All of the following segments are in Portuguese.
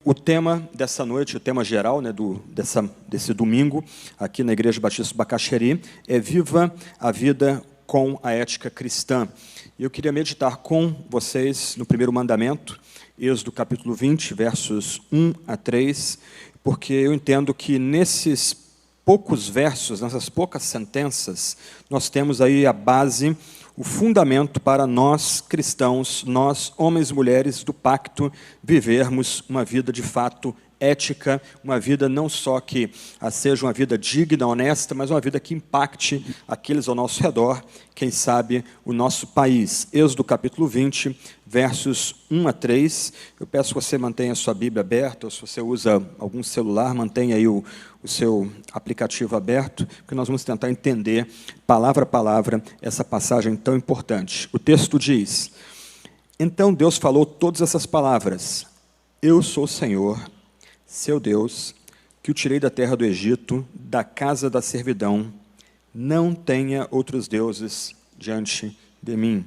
O tema dessa noite, o tema geral, né, desse domingo, aqui na Igreja Batista do Bacaxeri, é Viva a Vida com a Ética Cristã. E eu queria meditar com vocês no primeiro mandamento, Êxodo capítulo 20, versos 1 a 3, porque eu entendo que nesses poucos versos, nessas poucas sentenças, nós temos aí a base, o fundamento para nós cristãos, nós, homens e mulheres do pacto, vivermos uma vida de fato ética, uma vida não só que seja uma vida digna, honesta, mas uma vida que impacte aqueles ao nosso redor, quem sabe o nosso país. Êxodo capítulo 20, versos 1 a 3. Eu peço que você mantenha a sua Bíblia aberta, ou se você usa algum celular, mantenha aí o seu aplicativo aberto, porque nós vamos tentar entender, palavra a palavra, essa passagem tão importante. O texto diz: Então Deus falou todas essas palavras: Eu sou o Senhor, seu Deus, que o tirei da terra do Egito, da casa da servidão. Não tenha outros deuses diante de mim.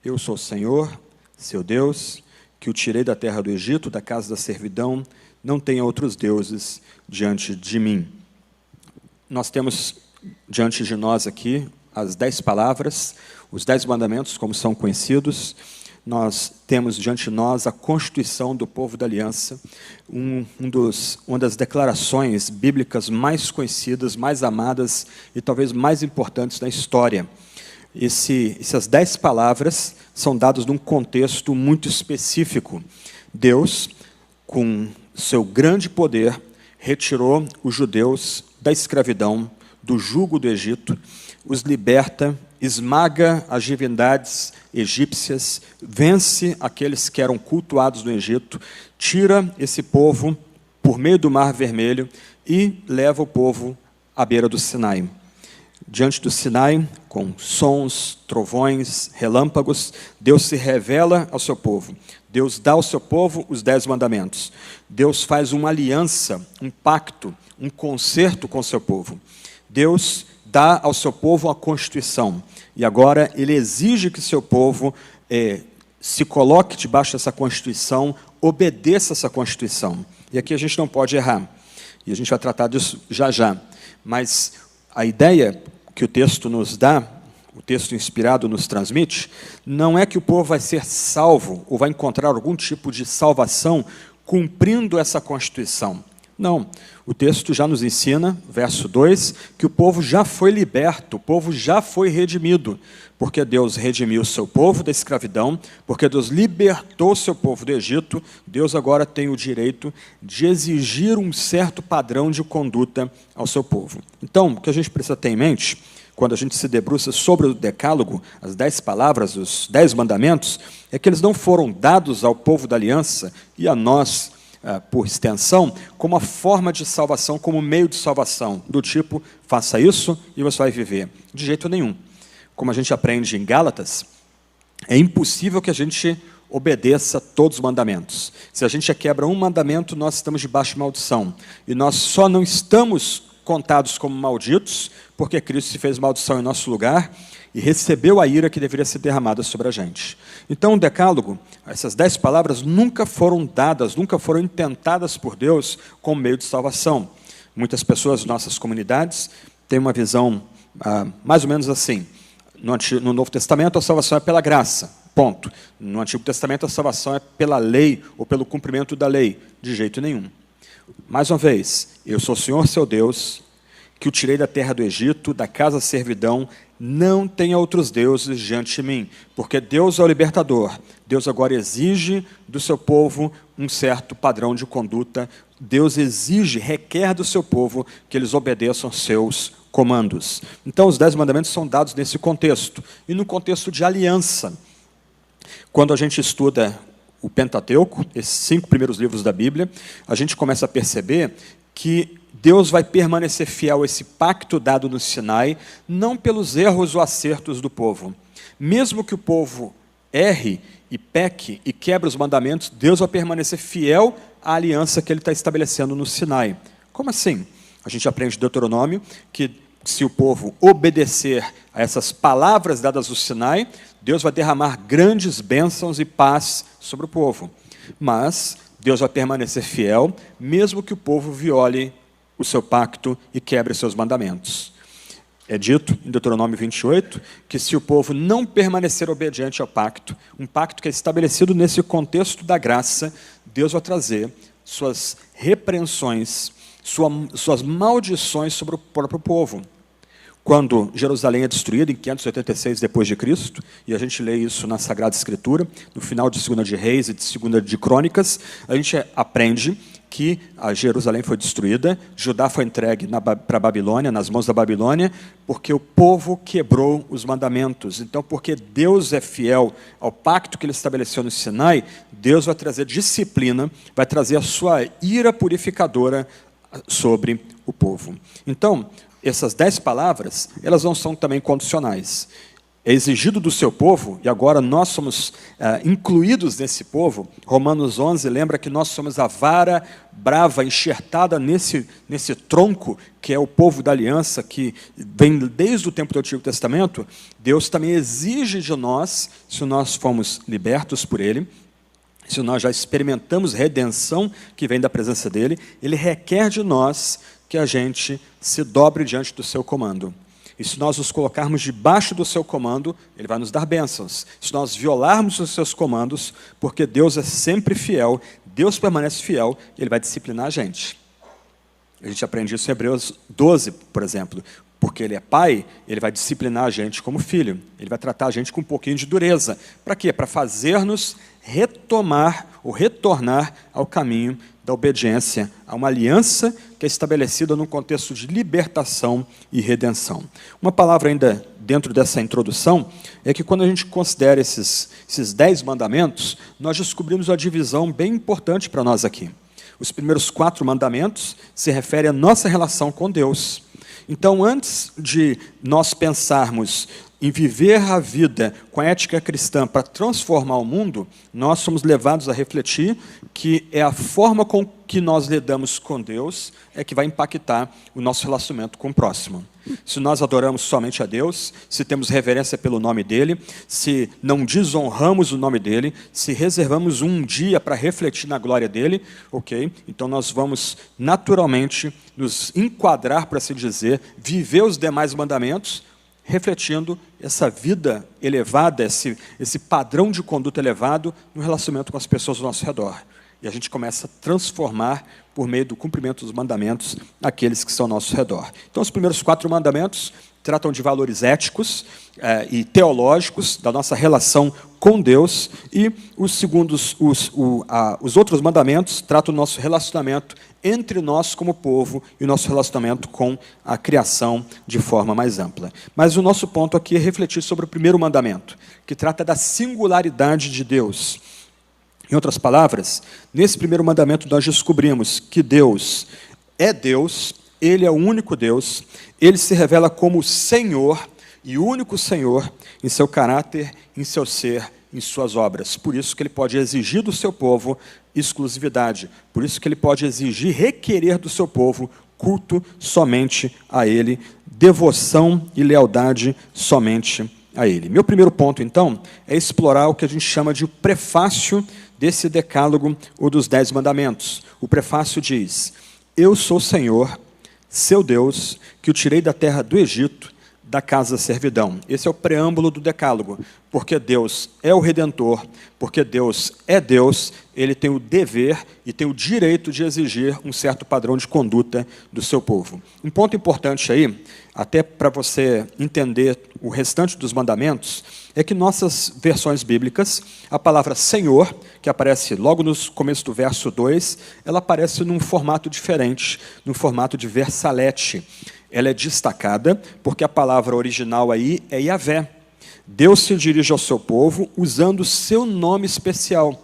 Eu sou o Senhor, seu Deus, que o tirei da terra do Egito, da casa da servidão. Não tenha outros deuses diante de mim. Nós temos diante de nós aqui as 10 palavras, os 10 mandamentos, como são conhecidos. Nós temos diante de nós a Constituição do Povo da Aliança, uma das declarações bíblicas mais conhecidas, mais amadas e talvez mais importantes da história. Essas 10 palavras são dadas num contexto muito específico. Deus, com seu grande poder, retirou os judeus da escravidão, do jugo do Egito, os liberta, esmaga as divindades egípcias, vence aqueles que eram cultuados no Egito, tira esse povo por meio do Mar Vermelho e leva o povo à beira do Sinai. Diante do Sinai, com sons, trovões, relâmpagos, Deus se revela ao seu povo. Deus dá ao seu povo os 10 mandamentos. Deus faz uma aliança, um pacto, um concerto com o seu povo. Deus dá ao seu povo a Constituição. E agora ele exige que seu povo se coloque debaixo dessa Constituição, obedeça essa Constituição. E aqui a gente não pode errar. E a gente vai tratar disso já já. Mas a ideia que o texto nos dá, o texto inspirado nos transmite, não é que o povo vai ser salvo ou vai encontrar algum tipo de salvação cumprindo essa Constituição. Não, o texto já nos ensina, verso 2, que o povo já foi liberto, o povo já foi redimido, porque Deus redimiu o seu povo da escravidão, porque Deus libertou o seu povo do Egito, Deus agora tem o direito de exigir um certo padrão de conduta ao seu povo. Então, o que a gente precisa ter em mente, quando a gente se debruça sobre o decálogo, as 10 palavras, os 10 mandamentos, é que eles não foram dados ao povo da aliança e a nós, por extensão, como a forma de salvação, como meio de salvação, do tipo, faça isso e você vai viver. De jeito nenhum. Como a gente aprende em Gálatas, é impossível que a gente obedeça todos os mandamentos. Se a gente quebra um mandamento, nós estamos debaixo de maldição. E nós só não estamos contados como malditos, porque Cristo se fez maldição em nosso lugar e recebeu a ira que deveria ser derramada sobre a gente. Então, o decálogo, essas 10 palavras nunca foram dadas, nunca foram intentadas por Deus como meio de salvação. Muitas pessoas de nossas comunidades têm uma visão mais ou menos assim. No Novo Testamento, a salvação é pela graça, ponto. No Antigo Testamento, a salvação é pela lei ou pelo cumprimento da lei, de jeito nenhum. Mais uma vez, eu sou o Senhor, seu Deus, que o tirei da terra do Egito, da casa da servidão. Não tenha outros deuses diante de mim, porque Deus é o libertador. Deus agora exige do seu povo um certo padrão de conduta. Deus exige, requer do seu povo que eles obedeçam seus comandos. Então, os 10 mandamentos são dados nesse contexto, e no contexto de aliança. Quando a gente estuda o Pentateuco, esses 5 primeiros livros da Bíblia, a gente começa a perceber que Deus vai permanecer fiel a esse pacto dado no Sinai, não pelos erros ou acertos do povo. Mesmo que o povo erre e peque e quebre os mandamentos, Deus vai permanecer fiel à aliança que ele está estabelecendo no Sinai. Como assim? A gente aprende em Deuteronômio que se o povo obedecer a essas palavras dadas no Sinai, Deus vai derramar grandes bênçãos e paz sobre o povo. Mas Deus vai permanecer fiel, mesmo que o povo viole o seu pacto e quebre seus mandamentos. É dito em Deuteronômio 28 que se o povo não permanecer obediente ao pacto, um pacto que é estabelecido nesse contexto da graça, Deus vai trazer suas repreensões, suas maldições sobre o próprio povo. Quando Jerusalém é destruída em 586 d.C., e a gente lê isso na Sagrada Escritura, no final de 2 de Reis e de 2 de Crônicas, a gente aprende que a Jerusalém foi destruída, Judá foi entregue para a Babilônia, nas mãos da Babilônia, porque o povo quebrou os mandamentos. Então, porque Deus é fiel ao pacto que ele estabeleceu no Sinai, Deus vai trazer disciplina, vai trazer a sua ira purificadora sobre o povo. Então, essas 10 palavras, elas não são também condicionais. É exigido do seu povo, e agora nós somos incluídos nesse povo. Romanos 11 lembra que nós somos a vara brava enxertada nesse tronco, que é o povo da aliança, que vem desde o tempo do Antigo Testamento. Deus também exige de nós, se nós fomos libertos por Ele, se nós já experimentamos redenção que vem da presença dEle, Ele requer de nós que a gente se dobre diante do seu comando. E se nós nos colocarmos debaixo do seu comando, Ele vai nos dar bênçãos. Se nós violarmos os seus comandos, porque Deus é sempre fiel, Deus permanece fiel, Ele vai disciplinar a gente. A gente aprende isso em Hebreus 12, por exemplo. Porque Ele é pai, Ele vai disciplinar a gente como filho. Ele vai tratar a gente com um pouquinho de dureza. Para quê? Para fazer-nos retomar ou retornar ao caminho da obediência, a uma aliança que é estabelecida num contexto de libertação e redenção. Uma palavra ainda dentro dessa introdução é que quando a gente considera esses 10 mandamentos, nós descobrimos uma divisão bem importante para nós aqui. Os primeiros 4 mandamentos se referem à nossa relação com Deus. Então, antes de nós pensarmos em viver a vida com a ética cristã para transformar o mundo, nós somos levados a refletir que é a forma com que nós lidamos com Deus é que vai impactar o nosso relacionamento com o próximo. Se nós adoramos somente a Deus, se temos reverência pelo nome dEle, se não desonramos o nome dEle, se reservamos um dia para refletir na glória dEle, ok? Então nós vamos naturalmente nos enquadrar, por assim dizer, viver os demais mandamentos, refletindo essa vida elevada, esse padrão de conduta elevado no relacionamento com as pessoas ao nosso redor. E a gente começa a transformar, por meio do cumprimento dos mandamentos, aqueles que estão ao nosso redor. Então, os primeiros 4 mandamentos tratam de valores éticos e teológicos da nossa relação com Deus, e os outros mandamentos tratam do nosso relacionamento entre nós como povo e o nosso relacionamento com a criação de forma mais ampla. Mas o nosso ponto aqui é refletir sobre o primeiro mandamento, que trata da singularidade de Deus. Em outras palavras, nesse primeiro mandamento nós descobrimos que Deus, Ele é o único Deus, Ele se revela como Senhor e único Senhor em seu caráter, em seu ser, em suas obras. Por isso que Ele pode exigir do seu povo exclusividade, por isso que Ele pode exigir, requerer do seu povo culto somente a Ele, devoção e lealdade somente a Ele. Meu primeiro ponto, então, é explorar o que a gente chama de o prefácio desse decálogo ou dos 10 mandamentos. O prefácio diz: eu sou o Senhor, seu Deus, que o tirei da terra do Egito, da casa da servidão. Esse é o preâmbulo do decálogo, porque Deus é o Redentor, porque Deus é Deus, Ele tem o dever e tem o direito de exigir um certo padrão de conduta do seu povo. Um ponto importante aí, até para você entender o restante dos mandamentos, é que nossas versões bíblicas, a palavra Senhor, que aparece logo no começo do verso 2, ela aparece num formato diferente, num formato de versalete. Ela é destacada porque a palavra original aí é Yahvé. Deus se dirige ao seu povo usando o seu nome especial.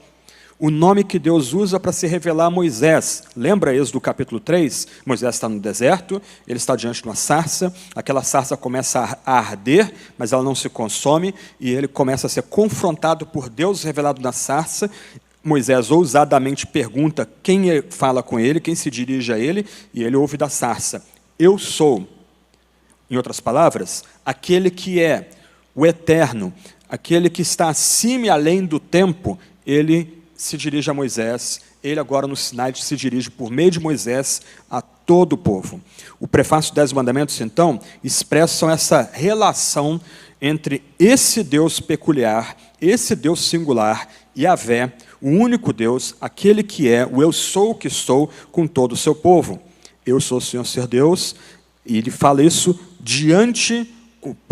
O nome que Deus usa para se revelar a Moisés. Lembra Êxodo capítulo 3? Moisés está no deserto, ele está diante de uma sarça, aquela sarça começa a arder, mas ela não se consome, e ele começa a ser confrontado por Deus revelado na sarça. Moisés ousadamente pergunta quem fala com ele, quem se dirige a ele, e ele ouve da sarça: eu sou. Em outras palavras, aquele que é o eterno, aquele que está acima e além do tempo, ele se dirige a Moisés, ele agora no Sinai se dirige por meio de Moisés a todo o povo. O prefácio 10 mandamentos, então, expressam essa relação entre esse Deus peculiar, esse Deus singular, Yahvé, o único Deus, aquele que é o eu sou o que sou com todo o seu povo. Eu sou o Senhor ser Deus, e ele fala isso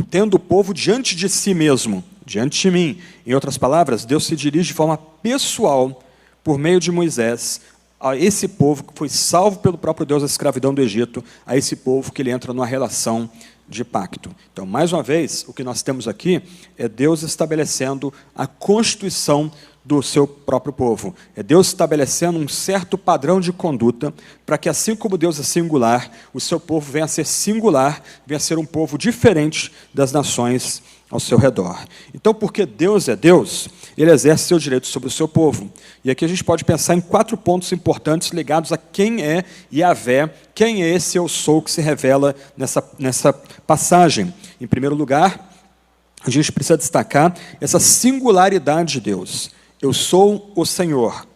tendo o povo diante de si mesmo, diante de mim. Em outras palavras, Deus se dirige de forma pessoal, por meio de Moisés, a esse povo que foi salvo pelo próprio Deus da escravidão do Egito, a esse povo que ele entra numa relação de pacto. Então, mais uma vez, o que nós temos aqui é Deus estabelecendo a constituição do seu próprio povo. É Deus estabelecendo um certo padrão de conduta para que, assim como Deus é singular, o seu povo venha a ser singular, venha a ser um povo diferente das nações ao seu redor. Então, porque Deus é Deus, ele exerce seu direito sobre o seu povo. E aqui a gente pode pensar em 4 pontos importantes ligados a quem é Yahvé, quem é esse eu sou que se revela nessa passagem. Em primeiro lugar, a gente precisa destacar essa singularidade de Deus. Eu sou o Senhor.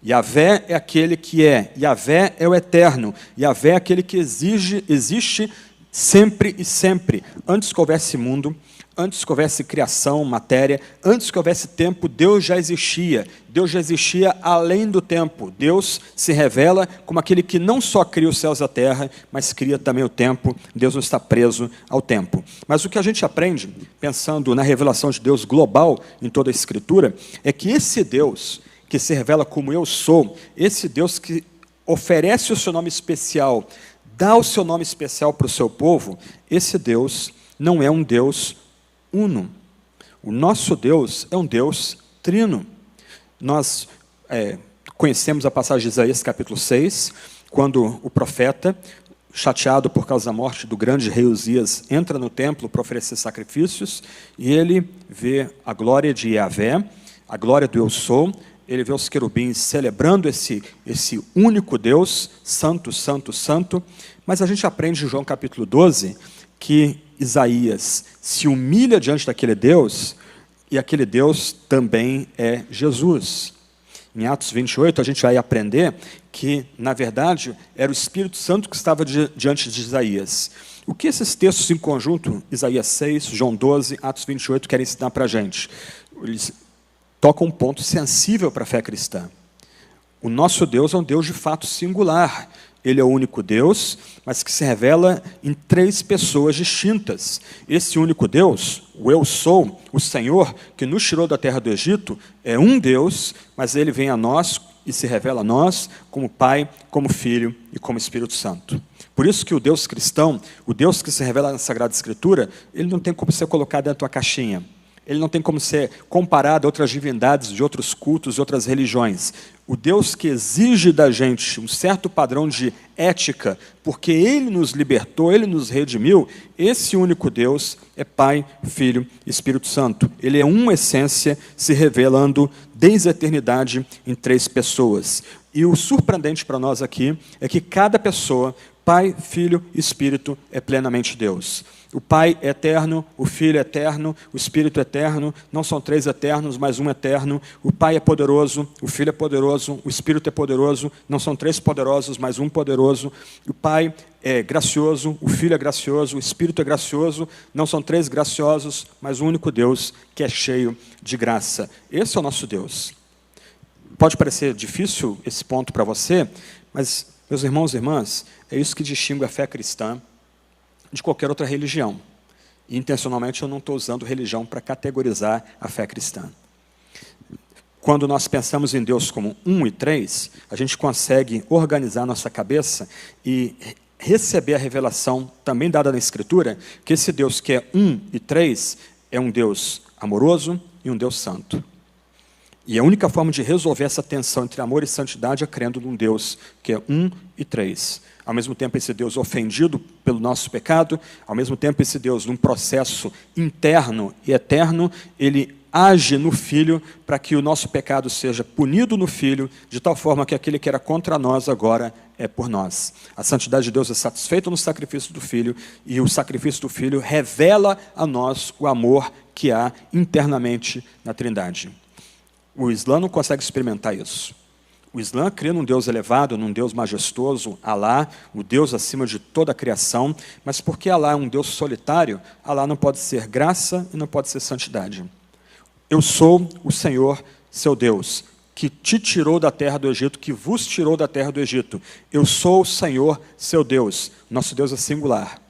Yahvé é aquele que é. Yahvé é o eterno. Yahvé é aquele que existe sempre e sempre. Antes que houvesse mundo, antes que houvesse criação, matéria, antes que houvesse tempo, Deus já existia. Deus já existia além do tempo. Deus se revela como aquele que não só cria os céus e a terra, mas cria também o tempo. Deus não está preso ao tempo. Mas o que a gente aprende, pensando na revelação de Deus global em toda a Escritura, é que esse Deus que se revela como eu sou, esse Deus que oferece o seu nome especial, dá o seu nome especial para o seu povo, esse Deus não é um Deus uno. O nosso Deus é um Deus trino. Nós conhecemos a passagem de Isaías capítulo 6, quando o profeta, chateado por causa da morte do grande rei Uzias, entra no templo para oferecer sacrifícios, e ele vê a glória de Yahvé, a glória do eu sou, ele vê os querubins celebrando esse único Deus, santo, santo, santo, mas a gente aprende em João capítulo 12, que Isaías se humilha diante daquele Deus, e aquele Deus também é Jesus. Em Atos 28, a gente vai aprender que, na verdade, era o Espírito Santo que estava diante de Isaías. O que esses textos em conjunto, Isaías 6, João 12, Atos 28, querem ensinar para a gente? Eles tocam um ponto sensível para a fé cristã. O nosso Deus é um Deus de fato singular. Ele é o único Deus, mas que se revela em 3 pessoas distintas. Esse único Deus, o eu sou, o Senhor, que nos tirou da terra do Egito, é um Deus, mas ele vem a nós e se revela a nós como Pai, como Filho e como Espírito Santo. Por isso que o Deus cristão, o Deus que se revela na Sagrada Escritura, ele não tem como ser colocado dentro de uma caixinha. Ele não tem como ser comparado a outras divindades de outros cultos, de outras religiões. O Deus que exige da gente um certo padrão de ética, porque Ele nos libertou, Ele nos redimiu, esse único Deus é Pai, Filho e Espírito Santo. Ele é uma essência se revelando desde a eternidade em 3 pessoas. E o surpreendente para nós aqui é que cada pessoa, Pai, Filho e Espírito, é plenamente Deus. O Pai é eterno, o Filho é eterno, o Espírito é eterno, não são 3 eternos, mas um eterno. O Pai é poderoso, o Filho é poderoso, o Espírito é poderoso, não são 3 poderosos, mas um poderoso. O Pai é gracioso, o Filho é gracioso, o Espírito é gracioso, não são 3 graciosos, mas um único Deus que é cheio de graça. Esse é o nosso Deus. Pode parecer difícil esse ponto para você, mas, meus irmãos e irmãs, é isso que distingue a fé cristã de qualquer outra religião. E, intencionalmente, eu não estou usando religião para categorizar a fé cristã. Quando nós pensamos em Deus como 1 e 3, a gente consegue organizar nossa cabeça e receber a revelação, também dada na Escritura, que esse Deus que é 1 e 3 é um Deus amoroso e um Deus santo. E a única forma de resolver essa tensão entre amor e santidade é crendo num Deus que é 1 e 3. Ao mesmo tempo, esse Deus ofendido pelo nosso pecado, ao mesmo tempo, esse Deus, num processo interno e eterno, ele age no Filho para que o nosso pecado seja punido no Filho, de tal forma que aquele que era contra nós agora é por nós. A santidade de Deus é satisfeita no sacrifício do Filho, e o sacrifício do Filho revela a nós o amor que há internamente na Trindade. O Islã não consegue experimentar isso. O Islã crê num Deus elevado, num Deus majestoso, Alá, o Deus acima de toda a criação, mas porque Alá é um Deus solitário, Alá não pode ser graça e não pode ser santidade. Eu sou o Senhor, seu Deus, que te tirou da terra do Egito, que vos tirou da terra do Egito. Eu sou o Senhor, seu Deus. Nosso Deus é singular.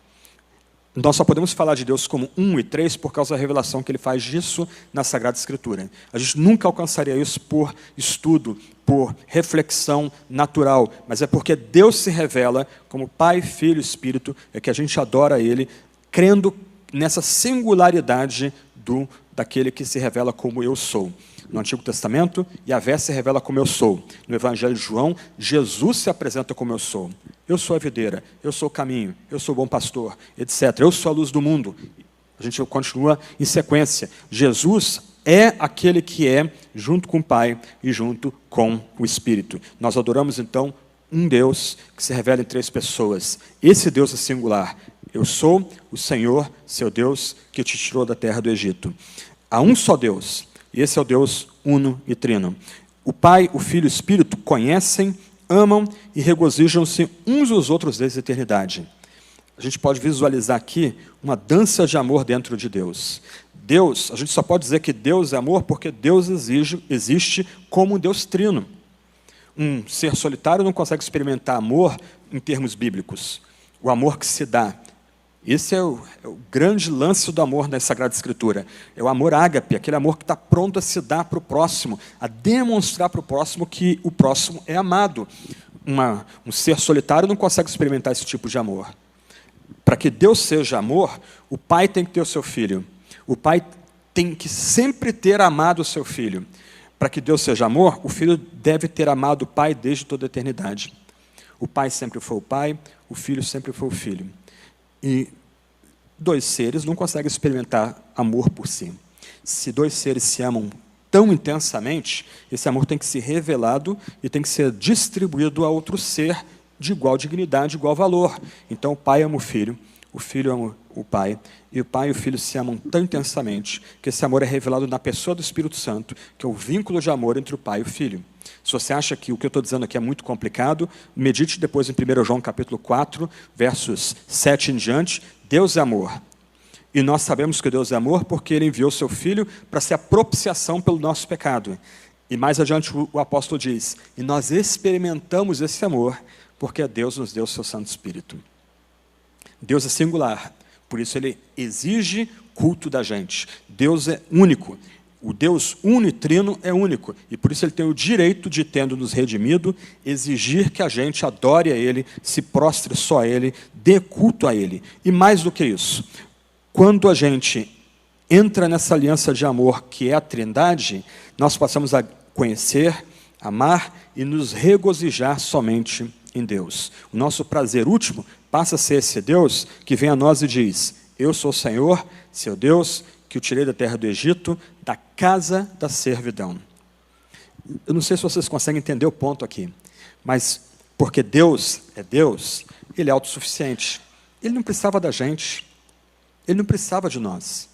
Nós só podemos falar de Deus como um e três por causa da revelação que Ele faz disso na Sagrada Escritura. A gente nunca alcançaria isso por estudo, por reflexão natural, mas é porque Deus se revela como Pai, Filho e Espírito, é que a gente adora Ele, crendo nessa singularidade daquele que se revela como eu sou. No Antigo Testamento, Yahvé se revela como eu sou. No Evangelho de João, Jesus se apresenta como eu sou. Eu sou a videira, eu sou o caminho, eu sou o bom pastor, etc. Eu sou a luz do mundo. A gente continua em sequência. Jesus é aquele que é junto com o Pai e junto com o Espírito. Nós adoramos, então, um Deus que se revela em três pessoas. Esse Deus é singular. Eu sou o Senhor, seu Deus, que te tirou da terra do Egito. Há um só Deus, e esse é o Deus uno e trino. O Pai, o Filho e o Espírito conhecem, amam e regozijam-se uns aos outros desde a eternidade. A gente pode visualizar aqui uma dança de amor dentro de Deus. Deus, a gente só pode dizer que Deus é amor porque Deus existe como um Deus trino. Um ser solitário não consegue experimentar amor em termos bíblicos. O amor que se dá. Esse é o grande lance do amor na Sagrada Escritura. É o amor ágape, aquele amor que está pronto a se dar para o próximo, a demonstrar para o próximo que o próximo é amado. Um ser solitário não consegue experimentar esse tipo de amor. Para que Deus seja amor, o pai tem que ter o seu filho. O pai tem que sempre ter amado o seu filho. Para que Deus seja amor, o filho deve ter amado o pai desde toda a eternidade. O pai sempre foi o pai, o filho sempre foi o filho. E dois seres não conseguem experimentar amor por si. Se dois seres se amam tão intensamente, esse amor tem que ser revelado e tem que ser distribuído a outro ser de igual dignidade, igual valor. Então o pai ama o filho ama o pai e o filho se amam tão intensamente que esse amor é revelado na pessoa do Espírito Santo, que é o vínculo de amor entre o pai e o filho. Se você acha que o que eu estou dizendo aqui é muito complicado, medite depois em 1 João capítulo 4, versos 7 em diante. Deus é amor. E nós sabemos que Deus é amor porque Ele enviou seu Filho para ser a propiciação pelo nosso pecado. E mais adiante o apóstolo diz, e nós experimentamos esse amor porque Deus nos deu o seu Santo Espírito. Deus é singular, por isso Ele exige culto da gente. Deus é único. O Deus unitrino é único, e por isso Ele tem o direito de, tendo-nos redimido, exigir que a gente adore a Ele, se prostre só a Ele, dê culto a Ele. E mais do que isso, quando a gente entra nessa aliança de amor que é a Trindade, nós passamos a conhecer, amar e nos regozijar somente em Deus. O nosso prazer último passa a ser esse Deus que vem a nós e diz, eu sou o Senhor, seu Deus, que o tirei da terra do Egito, da casa da servidão. Eu não sei se vocês conseguem entender o ponto aqui, mas porque Deus é Deus, Ele é autossuficiente. Ele não precisava da gente, Ele não precisava de nós.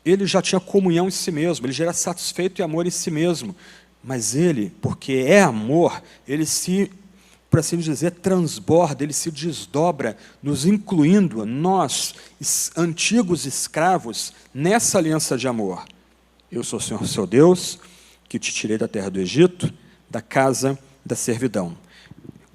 Ele já tinha comunhão em si mesmo, Ele já era satisfeito e amor em si mesmo. Mas Ele, porque é amor, Ele se, por assim dizer, transborda, Ele se desdobra, nos incluindo, nós, antigos escravos, nessa aliança de amor. Eu sou o Senhor, seu Deus, que te tirei da terra do Egito, da casa da servidão.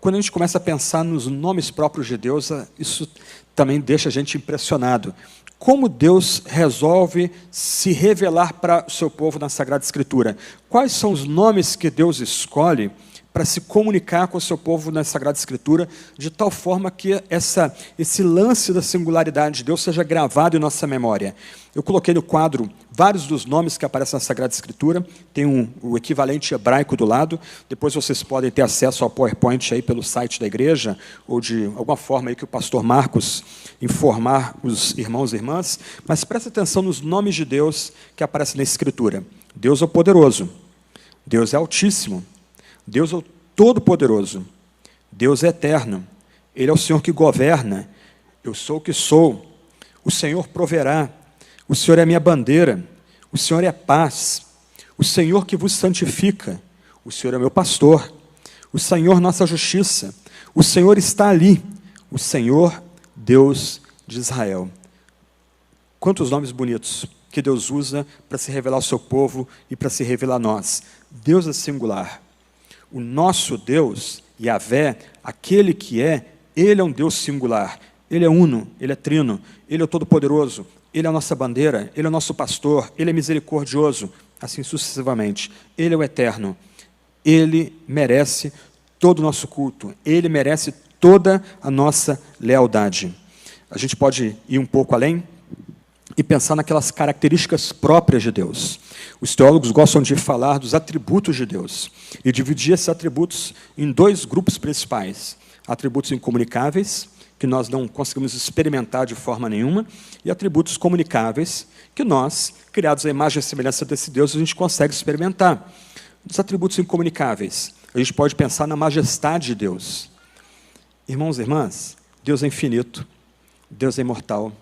Quando a gente começa a pensar nos nomes próprios de Deus, isso também deixa a gente impressionado. Como Deus resolve se revelar para o seu povo na Sagrada Escritura? Quais são os nomes que Deus escolhe para se comunicar com o seu povo na Sagrada Escritura, de tal forma que esse lance da singularidade de Deus seja gravado em nossa memória? Eu coloquei no quadro vários dos nomes que aparecem na Sagrada Escritura, tem o equivalente hebraico do lado, depois vocês podem ter acesso ao PowerPoint aí pelo site da igreja, ou de alguma forma aí que o pastor Marcos informar os irmãos e irmãs, mas preste atenção nos nomes de Deus que aparecem na Escritura. Deus é o poderoso, Deus é altíssimo, Deus é o todo-poderoso, Deus é eterno, Ele é o Senhor que governa, eu sou o que sou, o Senhor proverá, o Senhor é a minha bandeira, o Senhor é paz, O Senhor que vos santifica. O Senhor é meu pastor. O Senhor nossa justiça. O Senhor está ali. O Senhor, Deus de Israel. Quantos nomes bonitos que Deus usa para se revelar ao seu povo e para se revelar a nós. Deus é singular. O nosso Deus, Yahvé, aquele que Ele é um Deus singular. Ele é uno, Ele é trino, Ele é o todo-poderoso, Ele é a nossa bandeira, Ele é o nosso pastor, Ele é misericordioso, assim sucessivamente. Ele é o eterno. Ele merece todo o nosso culto. Ele merece toda a nossa lealdade. A gente pode ir um pouco além e pensar naquelas características próprias de Deus. Os teólogos gostam de falar dos atributos de Deus e dividir esses atributos em dois grupos principais. Atributos incomunicáveis, que nós não conseguimos experimentar de forma nenhuma, e atributos comunicáveis, que nós, criados à imagem e semelhança desse Deus, a gente consegue experimentar. Os atributos incomunicáveis, a gente pode pensar na majestade de Deus. Irmãos e irmãs, Deus é infinito, Deus é imortal,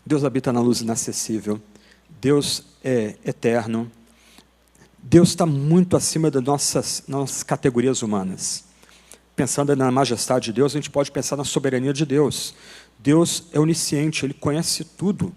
Deus habita na luz inacessível, Deus é eterno, Deus está muito acima das nossas categorias humanas. Pensando na majestade de Deus, a gente pode pensar na soberania de Deus. Deus é onisciente, Ele conhece tudo.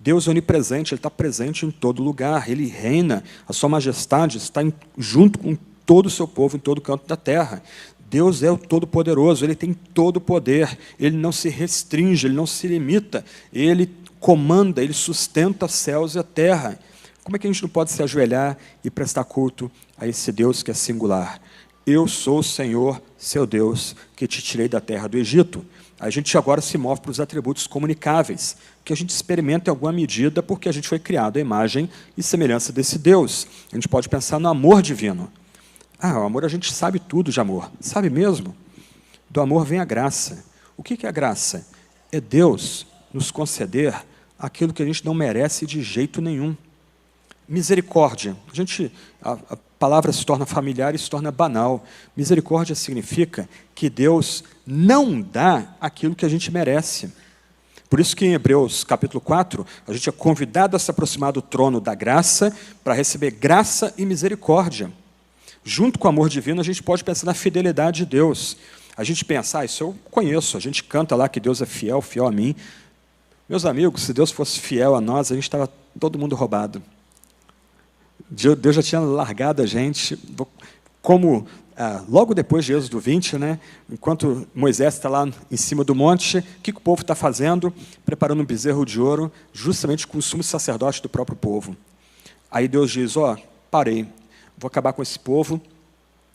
Deus é onipresente, Ele está presente em todo lugar, Ele reina, a sua majestade está junto com todo o seu povo, em todo canto da terra. Deus é o Todo-Poderoso, Ele tem todo o poder, Ele não se restringe, Ele não se limita, Ele comanda, Ele sustenta os céus e a terra. Como é que a gente não pode se ajoelhar e prestar culto a esse Deus que é singular? Eu sou o Senhor, seu Deus, que te tirei da terra do Egito. A gente agora se move para os atributos comunicáveis, que a gente experimenta em alguma medida porque a gente foi criado à imagem e semelhança desse Deus. A gente pode pensar no amor divino. O amor, a gente sabe tudo de amor. Sabe mesmo? Do amor vem a graça. O que é a graça? É Deus nos conceder aquilo que a gente não merece de jeito nenhum. Misericórdia. A palavra se torna familiar e se torna banal. Misericórdia significa que Deus não dá aquilo que a gente merece. Por isso que em Hebreus capítulo 4, a gente é convidado a se aproximar do trono da graça para receber graça e misericórdia. Junto com o amor divino, a gente pode pensar na fidelidade de Deus. A gente pensa, isso eu conheço, a gente canta lá que Deus é fiel, fiel a mim. Meus amigos, se Deus fosse fiel a nós, a gente estava todo mundo roubado. Deus já tinha largado a gente, como logo depois de Êxodo 20, enquanto Moisés está lá em cima do monte, o que o povo está fazendo? Preparando um bezerro de ouro, justamente com o sumo sacerdote do próprio povo. Aí Deus diz, parei, vou acabar com esse povo,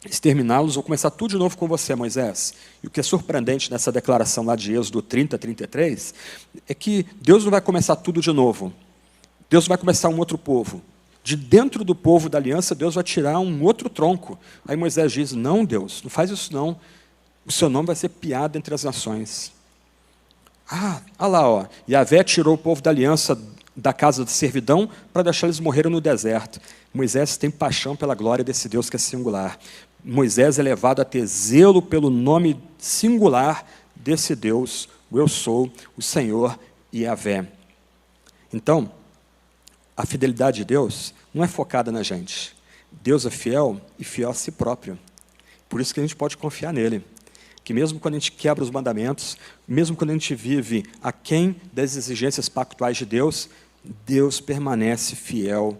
exterminá-los, vou começar tudo de novo com você, Moisés. E o que é surpreendente nessa declaração lá de Êxodo 30, 33, é que Deus não vai começar tudo de novo. Deus vai começar um outro povo. De dentro do povo da aliança, Deus vai tirar um outro tronco. Aí Moisés diz, não, Deus, não faz isso não. O seu nome vai ser piada entre as nações. Olha lá, Yahvé tirou o povo da aliança da casa de servidão para deixar eles morrerem no deserto. Moisés tem paixão pela glória desse Deus que é singular. Moisés é levado a ter zelo pelo nome singular desse Deus, o Eu Sou, o Senhor Yahvé. Então, a fidelidade de Deus não é focada na gente. Deus é fiel e fiel a si próprio. Por isso que a gente pode confiar nele. Que mesmo quando a gente quebra os mandamentos, mesmo quando a gente vive aquém das exigências pactuais de Deus, Deus permanece fiel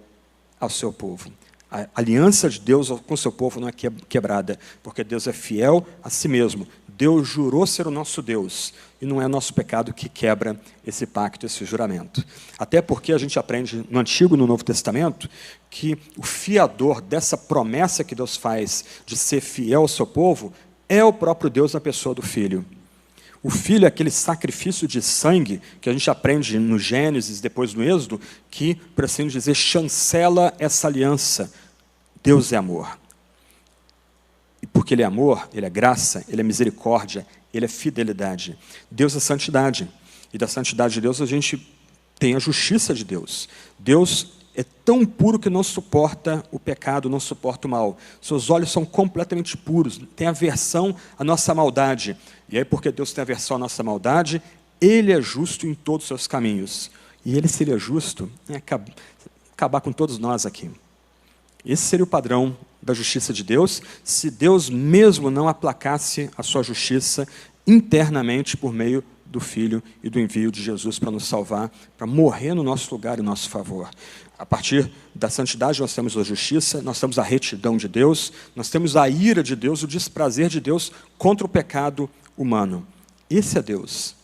ao seu povo. A aliança de Deus com o seu povo não é quebrada, porque Deus é fiel a si mesmo. Deus jurou ser o nosso Deus, e não é nosso pecado que quebra esse pacto, esse juramento. Até porque a gente aprende no Antigo e no Novo Testamento que o fiador dessa promessa que Deus faz de ser fiel ao seu povo é o próprio Deus na pessoa do Filho. O Filho é aquele sacrifício de sangue que a gente aprende no Gênesis, depois no Êxodo, que, por assim dizer, chancela essa aliança. Deus é amor. E porque Ele é amor, Ele é graça, Ele é misericórdia, Ele é fidelidade. Deus é santidade. E da santidade de Deus a gente tem a justiça de Deus. Deus é tão puro que não suporta o pecado, não suporta o mal. Seus olhos são completamente puros, tem aversão à nossa maldade. E aí, porque Deus tem aversão à nossa maldade, Ele é justo em todos os seus caminhos. E Ele seria justo em acabar com todos nós aqui. Esse seria o padrão da justiça de Deus, se Deus mesmo não aplacasse a sua justiça internamente por meio do Filho e do envio de Jesus para nos salvar, para morrer no nosso lugar e nosso favor. A partir da santidade nós temos a justiça, nós temos a retidão de Deus, nós temos a ira de Deus, o desprazer de Deus contra o pecado humano. Esse é Deus.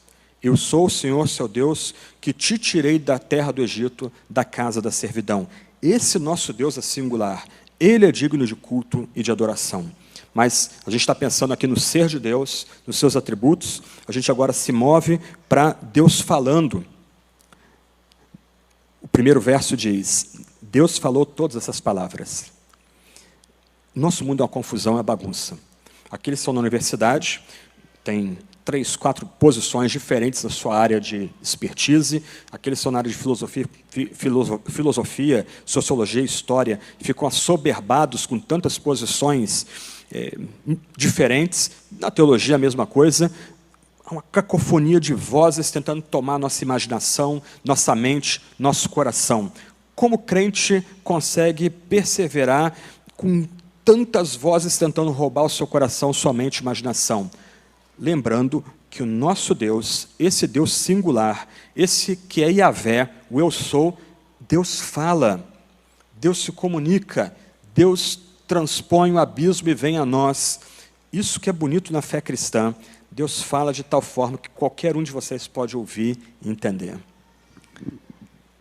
Eu sou o Senhor, seu Deus, que te tirei da terra do Egito, da casa da servidão. Esse nosso Deus é singular. Ele é digno de culto e de adoração. Mas a gente está pensando aqui no ser de Deus, nos seus atributos, a gente agora se move para Deus falando. O primeiro verso diz, Deus falou todas essas palavras. Nosso mundo é uma confusão, é uma bagunça. Aqueles que estão na universidade, tem 3, 4 posições diferentes na sua área de expertise. Aqueles que estão na área de filosofia, sociologia e história, ficam assoberbados com tantas posições diferentes. Na teologia, a mesma coisa. Uma cacofonia de vozes tentando tomar nossa imaginação, nossa mente, nosso coração. Como crente consegue perseverar com tantas vozes tentando roubar o seu coração, sua mente e imaginação? Lembrando que o nosso Deus, esse Deus singular, esse que é Yahvé, o eu sou, Deus fala, Deus se comunica, Deus transpõe o abismo e vem a nós. Isso que é bonito na fé cristã, Deus fala de tal forma que qualquer um de vocês pode ouvir e entender.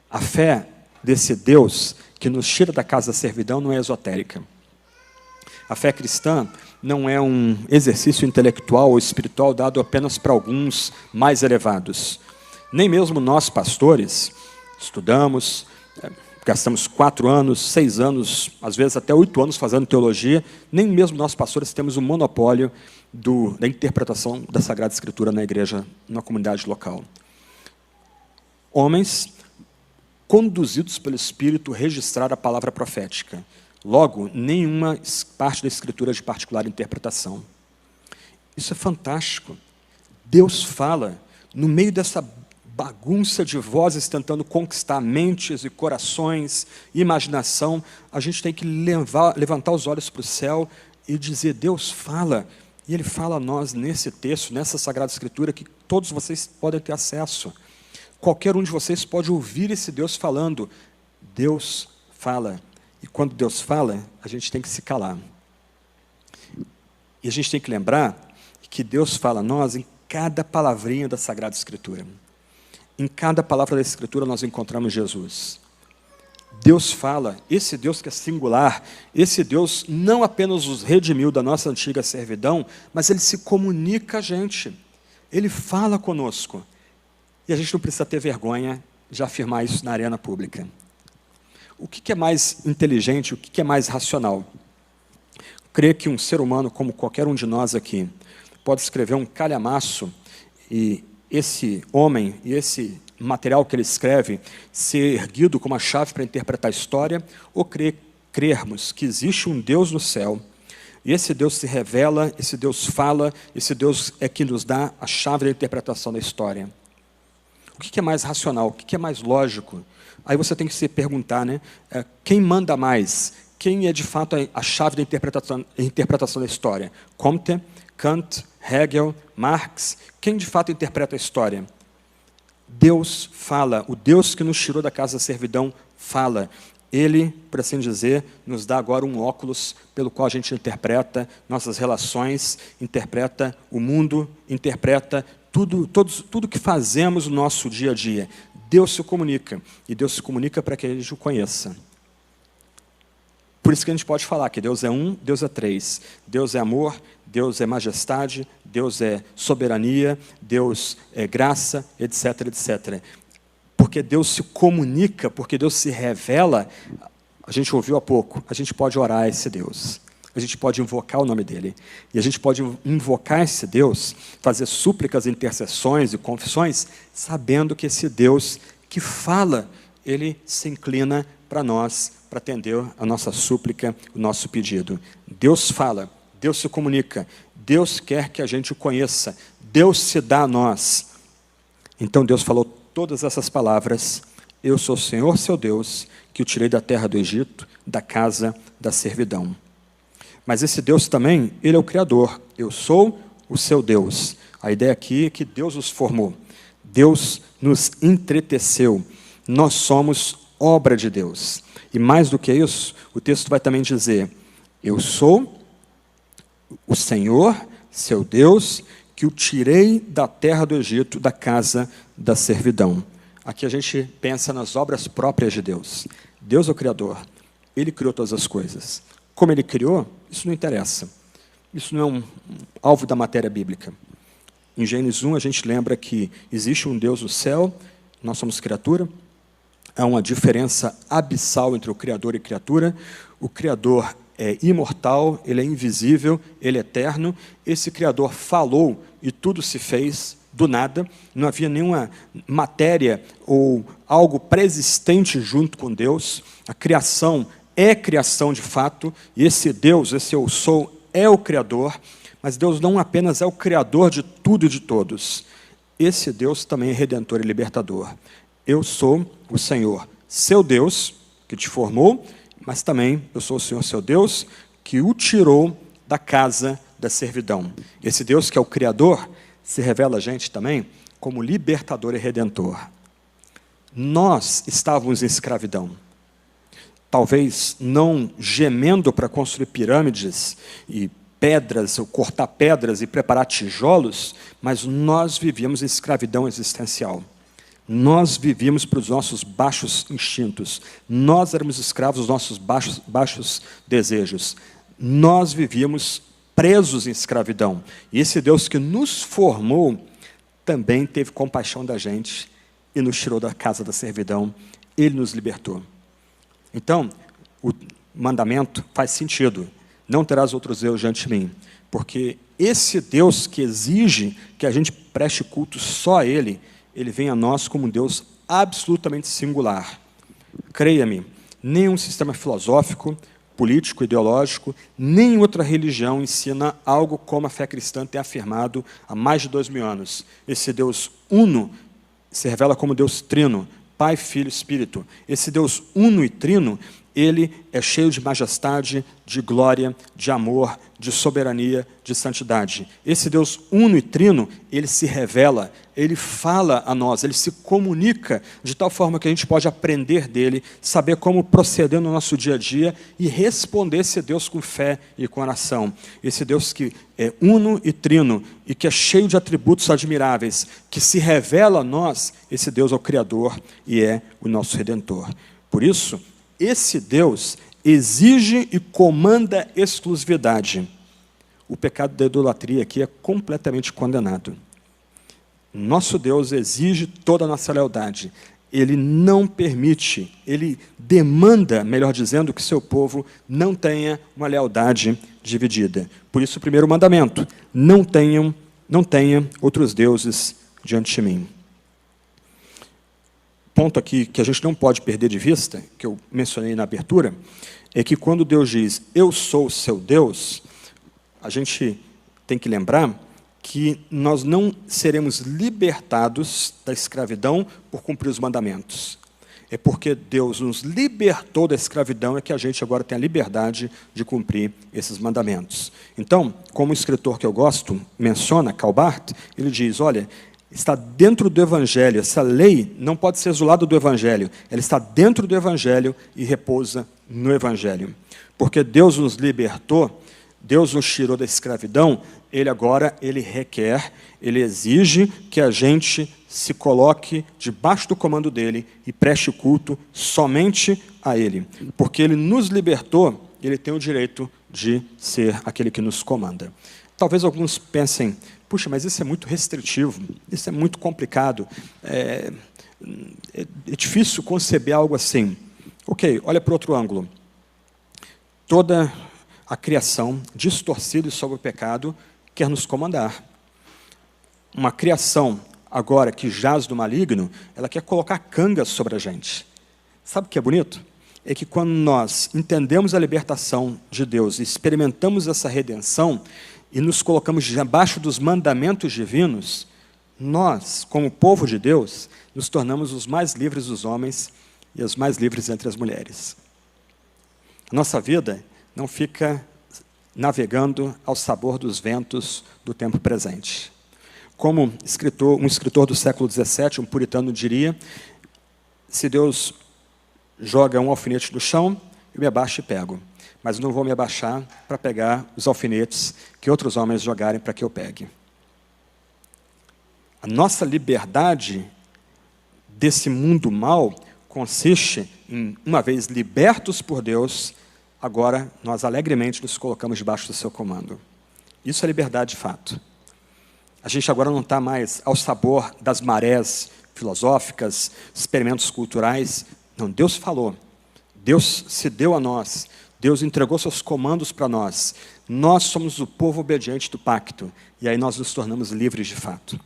A fé desse Deus que nos tira da casa da servidão não é esotérica. A fé cristã não é um exercício intelectual ou espiritual dado apenas para alguns mais elevados. Nem mesmo nós, pastores, estudamos, gastamos 4 anos, 6 anos, às vezes até 8 anos fazendo teologia, nem mesmo nós, pastores, temos um monopólio da interpretação da Sagrada Escritura na igreja, na comunidade local. Homens conduzidos pelo Espírito registrar a palavra profética. Logo, nenhuma parte da Escritura é de particular interpretação. Isso é fantástico. Deus fala no meio dessa bagunça de vozes tentando conquistar mentes e corações, imaginação. A gente tem que levantar os olhos para o céu e dizer, Deus fala. E Ele fala a nós nesse texto, nessa Sagrada Escritura, que todos vocês podem ter acesso. Qualquer um de vocês pode ouvir esse Deus falando. Deus fala. E quando Deus fala, a gente tem que se calar. E a gente tem que lembrar que Deus fala a nós em cada palavrinha da Sagrada Escritura. Em cada palavra da Escritura nós encontramos Jesus. Deus fala, esse Deus que é singular, esse Deus não apenas nos redimiu da nossa antiga servidão, mas Ele se comunica a gente. Ele fala conosco. E a gente não precisa ter vergonha de afirmar isso na arena pública. O que é mais inteligente, o que é mais racional? Crer que um ser humano, como qualquer um de nós aqui, pode escrever um calhamaço e esse homem e esse material que ele escreve ser erguido como a chave para interpretar a história, ou crermos que existe um Deus no céu, e esse Deus se revela, esse Deus fala, esse Deus é que nos dá a chave da interpretação da história. O que é mais racional? O que é mais lógico? Aí você tem que se perguntar, né? Quem manda mais? Quem é de fato a chave da interpretação da história? Comte, Kant, Hegel, Marx? Quem de fato interpreta a história? Deus fala. O Deus que nos tirou da casa da servidão fala. Ele, por assim dizer, nos dá agora um óculos pelo qual a gente interpreta nossas relações, interpreta o mundo, interpreta tudo que fazemos no nosso dia a dia. Deus se comunica, e Deus se comunica para que a gente o conheça. Por isso que a gente pode falar que Deus é um, Deus é três. Deus é amor, Deus é majestade, Deus é soberania, Deus é graça, etc, etc. Porque Deus se comunica, porque Deus se revela, a gente ouviu há pouco, a gente pode orar a esse Deus. A gente pode invocar o nome dele. E a gente pode invocar esse Deus, fazer súplicas, intercessões e confissões, sabendo que esse Deus que fala, ele se inclina para nós, para atender a nossa súplica, o nosso pedido. Deus fala, Deus se comunica, Deus quer que a gente o conheça, Deus se dá a nós. Então Deus falou todas essas palavras, eu sou o Senhor, seu Deus, que o tirei da terra do Egito, da casa da servidão. Mas esse Deus também, ele é o Criador. Eu sou o seu Deus. A ideia aqui é que Deus nos formou. Deus nos entreteceu. Nós somos obra de Deus. E mais do que isso, o texto vai também dizer: eu sou o Senhor, seu Deus, que o tirei da terra do Egito, da casa da servidão. Aqui a gente pensa nas obras próprias de Deus. Deus é o Criador. Ele criou todas as coisas. Como Ele criou, isso não interessa. Isso não é um alvo da matéria bíblica. Em Gênesis 1, a gente lembra que existe um Deus no céu, nós somos criatura. Há uma diferença abissal entre o Criador e criatura. O Criador é imortal, Ele é invisível, Ele é eterno. Esse Criador falou e tudo se fez do nada. Não havia nenhuma matéria ou algo pré-existente junto com Deus. A criação é criação de fato, e esse Deus, esse eu sou, é o Criador. Mas Deus não apenas é o Criador de tudo e de todos. Esse Deus também é Redentor e Libertador. Eu sou o Senhor, seu Deus, que te formou, mas também eu sou o Senhor, seu Deus, que o tirou da casa da servidão. Esse Deus que é o Criador, se revela a gente também como libertador e redentor. Nós estávamos em escravidão. Talvez não gemendo para construir pirâmides e pedras, ou cortar pedras e preparar tijolos, mas nós vivíamos em escravidão existencial. Nós vivíamos para os nossos baixos instintos. Nós éramos escravos dos nossos baixos desejos. Nós vivíamos presos em escravidão. E esse Deus que nos formou também teve compaixão da gente e nos tirou da casa da servidão. Ele nos libertou. Então, o mandamento faz sentido. Não terás outros deuses diante de mim. Porque esse Deus que exige que a gente preste culto só a Ele, Ele vem a nós como um Deus absolutamente singular. Creia-me, nenhum sistema filosófico, político, ideológico, nem outra religião ensina algo como a fé cristã tem afirmado há mais de 2000 anos. Esse Deus uno se revela como Deus trino, Pai, Filho e Espírito. Esse Deus uno e trino, Ele é cheio de majestade, de glória, de amor, de soberania, de santidade. Esse Deus uno e trino, Ele se revela, Ele fala a nós, Ele se comunica de tal forma que a gente pode aprender dEle, saber como proceder no nosso dia a dia e responder esse Deus com fé e com oração. Esse Deus que é uno e trino e que é cheio de atributos admiráveis, que se revela a nós, esse Deus é o Criador e é o nosso Redentor. Por isso, esse Deus exige e comanda exclusividade. O pecado da idolatria aqui é completamente condenado. Nosso Deus exige toda a nossa lealdade. Ele não permite, Ele demanda, melhor dizendo, que seu povo não tenha uma lealdade dividida. Por isso, o primeiro mandamento: não tenha outros deuses diante de mim. Ponto aqui que a gente não pode perder de vista, que eu mencionei na abertura, é que quando Deus diz, eu sou o seu Deus, a gente tem que lembrar que nós não seremos libertados da escravidão por cumprir os mandamentos. É porque Deus nos libertou da escravidão é que a gente agora tem a liberdade de cumprir esses mandamentos. Então, como o escritor que eu gosto menciona, Karl Barth, ele diz, olha, está dentro do Evangelho. Essa lei não pode ser isolada do Evangelho. Ela está dentro do Evangelho e repousa no Evangelho. Porque Deus nos libertou, Deus nos tirou da escravidão, Ele requer, Ele exige que a gente se coloque debaixo do comando dEle e preste culto somente a Ele. Porque Ele nos libertou, Ele tem o direito de ser aquele que nos comanda. Talvez alguns pensem, puxa, mas isso é muito restritivo, isso é muito complicado, é difícil conceber algo assim. Ok, olha para outro ângulo. Toda a criação distorcida e sob o pecado quer nos comandar. Uma criação, agora, que jaz do maligno, ela quer colocar cangas sobre a gente. Sabe o que é bonito? É que quando nós entendemos a libertação de Deus e experimentamos essa redenção, e nos colocamos debaixo dos mandamentos divinos, nós, como povo de Deus, nos tornamos os mais livres dos homens e os mais livres entre as mulheres. A nossa vida não fica navegando ao sabor dos ventos do tempo presente. Como um escritor do século XVII, um puritano, diria, se Deus joga um alfinete no chão, eu me abaixo e pego. Mas não vou me abaixar para pegar os alfinetes que outros homens jogarem para que eu pegue. A nossa liberdade desse mundo mal consiste em, uma vez libertos por Deus, agora nós alegremente nos colocamos debaixo do seu comando. Isso é liberdade de fato. A gente agora não está mais ao sabor das marés filosóficas, experimentos culturais. Não, Deus falou. Deus se deu a nós. Deus entregou seus comandos para nós. Nós somos o povo obediente do pacto. E aí nós nos tornamos livres de fato.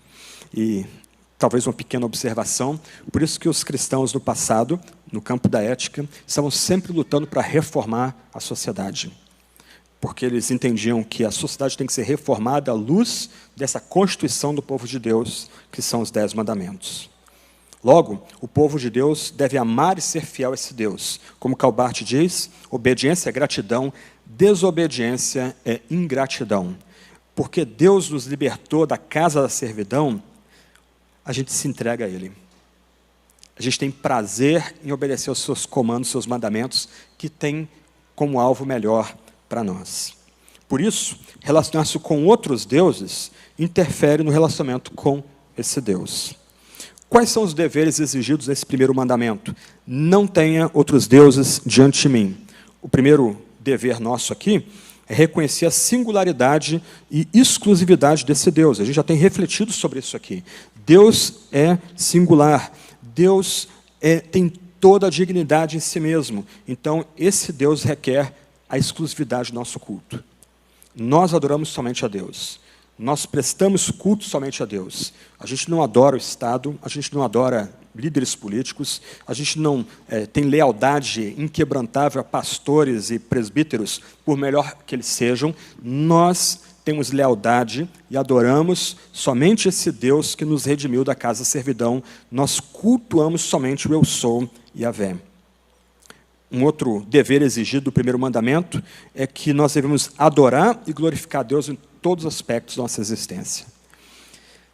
E talvez uma pequena observação, por isso que os cristãos no passado, no campo da ética, estavam sempre lutando para reformar a sociedade. Porque eles entendiam que a sociedade tem que ser reformada à luz dessa constituição do povo de Deus, que são os 10 mandamentos. Logo, o povo de Deus deve amar e ser fiel a esse Deus. Como Calbart diz, obediência é gratidão, desobediência é ingratidão. Porque Deus nos libertou da casa da servidão, a gente se entrega a Ele. A gente tem prazer em obedecer aos seus comandos, seus mandamentos, que tem como alvo melhor para nós. Por isso, relacionar-se com outros deuses interfere no relacionamento com esse Deus. Quais são os deveres exigidos nesse primeiro mandamento? Não tenha outros deuses diante de mim. O primeiro dever nosso aqui é reconhecer a singularidade e exclusividade desse Deus. A gente já tem refletido sobre isso aqui. Deus é singular. Deus tem toda a dignidade em si mesmo. Então, esse Deus requer a exclusividade do nosso culto. Nós adoramos somente a Deus. Nós prestamos culto somente a Deus. A gente não adora o Estado, a gente não adora líderes políticos, a gente não tem lealdade inquebrantável a pastores e presbíteros, por melhor que eles sejam. Nós temos lealdade e adoramos somente esse Deus que nos redimiu da casa da servidão. Nós cultuamos somente o Eu Sou e Yahvé. Um outro dever exigido do primeiro mandamento é que nós devemos adorar e glorificar Deus em todos os aspectos da nossa existência.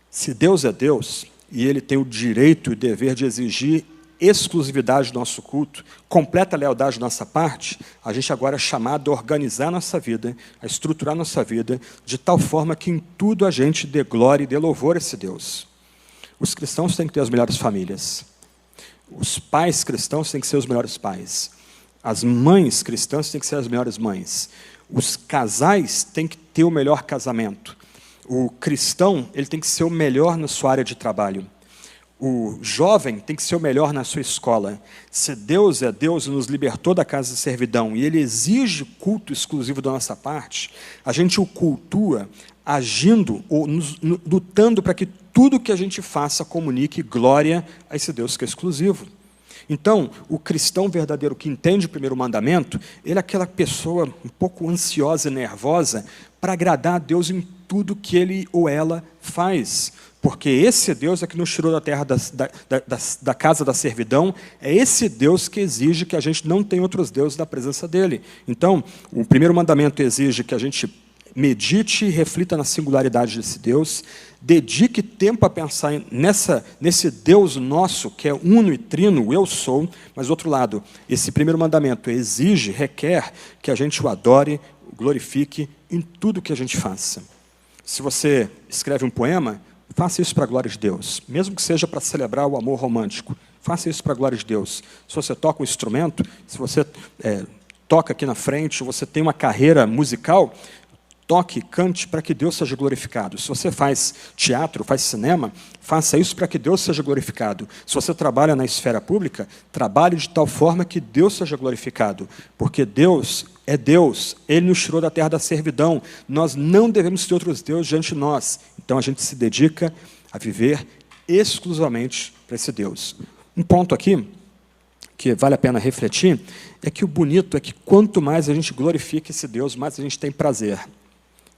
Se Deus é Deus, e Ele tem o direito e dever de exigir exclusividade do nosso culto, completa lealdade da nossa parte, a gente agora é chamado a organizar a nossa vida, a estruturar a nossa vida, de tal forma que em tudo a gente dê glória e dê louvor a esse Deus. Os cristãos têm que ter as melhores famílias. Os pais cristãos têm que ser os melhores pais. As mães cristãs têm que ser as melhores mães. Os casais têm que ter o melhor casamento. O cristão, ele tem que ser o melhor na sua área de trabalho. O jovem tem que ser o melhor na sua escola. Se Deus é Deus e nos libertou da casa de servidão e Ele exige culto exclusivo da nossa parte, a gente o cultua agindo ou lutando para que tudo que a gente faça comunique glória a esse Deus que é exclusivo. Então, o cristão verdadeiro que entende o primeiro mandamento, ele é aquela pessoa um pouco ansiosa e nervosa para agradar a Deus em tudo que ele ou ela faz. Porque esse Deus é que nos tirou da terra da casa da servidão, é esse Deus que exige que a gente não tenha outros deuses na presença dele. Então, o primeiro mandamento exige que a gente medite e reflita na singularidade desse Deus, dedique tempo a pensar nesse Deus nosso, que é uno e trino, o Eu Sou, mas, do outro lado, esse primeiro mandamento exige, requer que a gente o adore, o glorifique em tudo que a gente faça. Se você escreve um poema, faça isso para a glória de Deus, mesmo que seja para celebrar o amor romântico, faça isso para a glória de Deus. Se você toca um instrumento, se você toca aqui na frente, você tem uma carreira musical, toque, cante para que Deus seja glorificado. Se você faz teatro, faz cinema, faça isso para que Deus seja glorificado. Se você trabalha na esfera pública, trabalhe de tal forma que Deus seja glorificado. Porque Deus é Deus, Ele nos tirou da terra da servidão. Nós não devemos ter outros deuses diante de nós. Então a gente se dedica a viver exclusivamente para esse Deus. Um ponto aqui, que vale a pena refletir, é que o bonito é que quanto mais a gente glorifica esse Deus, mais a gente tem prazer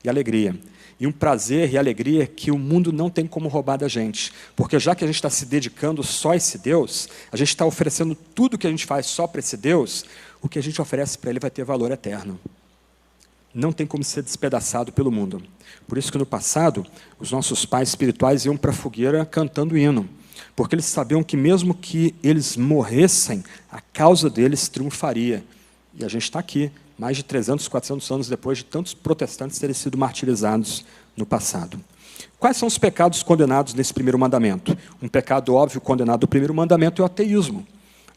e alegria. E um prazer e alegria que o mundo não tem como roubar da gente. Porque já que a gente está se dedicando só a esse Deus, a gente está oferecendo tudo que a gente faz só para esse Deus, o que a gente oferece para ele vai ter valor eterno. Não tem como ser despedaçado pelo mundo. Por isso que no passado, os nossos pais espirituais iam para a fogueira cantando hino, porque eles sabiam que mesmo que eles morressem, a causa deles triunfaria. E a gente está aqui, mais de 300, 400 anos depois de tantos protestantes terem sido martirizados no passado. Quais são os pecados condenados nesse primeiro mandamento? Um pecado óbvio condenado no primeiro mandamento é o ateísmo.